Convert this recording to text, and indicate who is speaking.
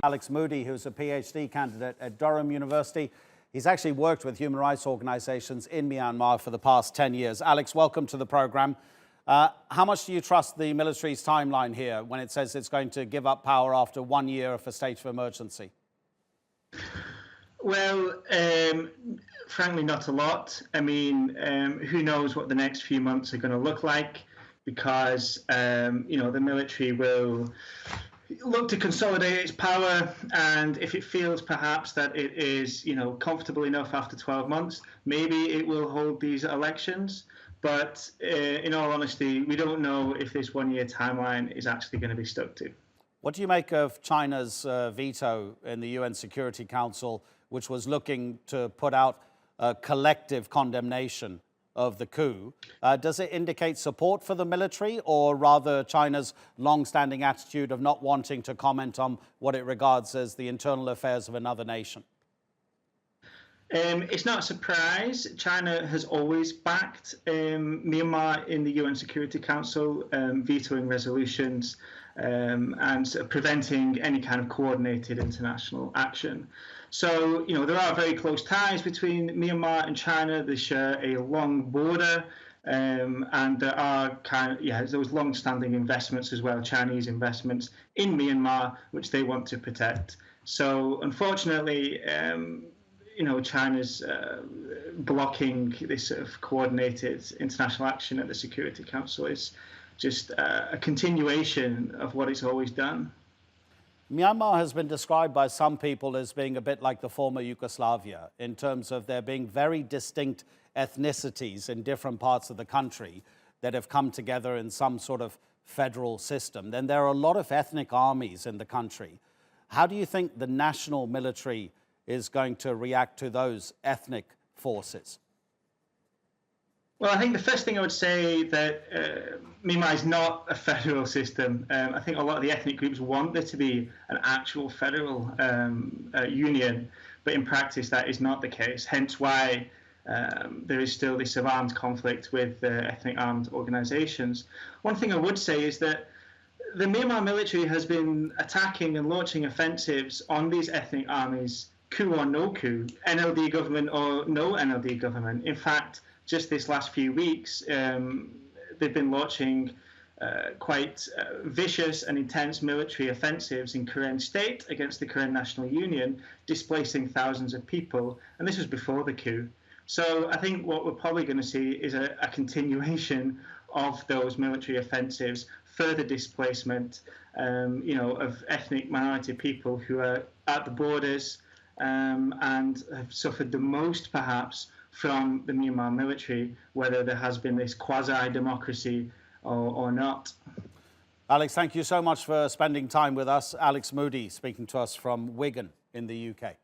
Speaker 1: Alex Moodie, who's a PhD candidate at Durham University. He's actually worked with human rights organizations in Myanmar for the past 10 years. Alex, welcome to the program. How much do you trust the military's timeline here when it says it's going to give up power after 1 year of a state of emergency?
Speaker 2: Well, frankly, not a lot. I mean, who knows what the next few months are going to look like, because, the military will look to consolidate its power, and if it feels perhaps that it is, comfortable enough after 12 months, maybe it will hold these elections. But in all honesty, we don't know if this 1 year timeline is actually going to be stuck to.
Speaker 1: What do you make of China's veto in the UN Security Council, which was looking to put out a collective condemnation of the coup? Does it indicate support for the military, or rather China's long-standing attitude of not wanting to comment on what it regards as the internal affairs of another nation?
Speaker 2: It's not a surprise. China has always backed Myanmar in the UN Security Council, vetoing resolutions and preventing any kind of coordinated international action. So, there are very close ties between Myanmar and China. They share a long border, and there are those long-standing investments as well, Chinese investments in Myanmar, which they want to protect. So, unfortunately, China's blocking this sort of coordinated international action at the Security Council is just a continuation of what it's always done.
Speaker 1: Myanmar has been described by some people as being a bit like the former Yugoslavia in terms of there being very distinct ethnicities in different parts of the country that have come together in some sort of federal system. Then there are a lot of ethnic armies in the country. How do you think the national military is going to react to those ethnic forces?
Speaker 2: Well, I think the first thing I would say that Myanmar is not a federal system. I think a lot of the ethnic groups want there to be an actual federal union, but in practice that is not the case. Hence why there is still this armed conflict with ethnic armed organizations. One thing I would say is that the Myanmar military has been attacking and launching offensives on these ethnic armies, coup or no coup, NLD government or no NLD government. In fact, just this last few weeks, they've been launching quite vicious and intense military offensives in Karen State against the Karen National Union, displacing thousands of people. And this was before the coup. So I think what we're probably going to see is a continuation of those military offensives, further displacement, of ethnic minority people who are at the borders and have suffered the most, perhaps, from the Myanmar military, whether there has been this quasi-democracy or not.
Speaker 1: Alex, thank you so much for spending time with us. Alex Moodie speaking to us from Wigan in the UK.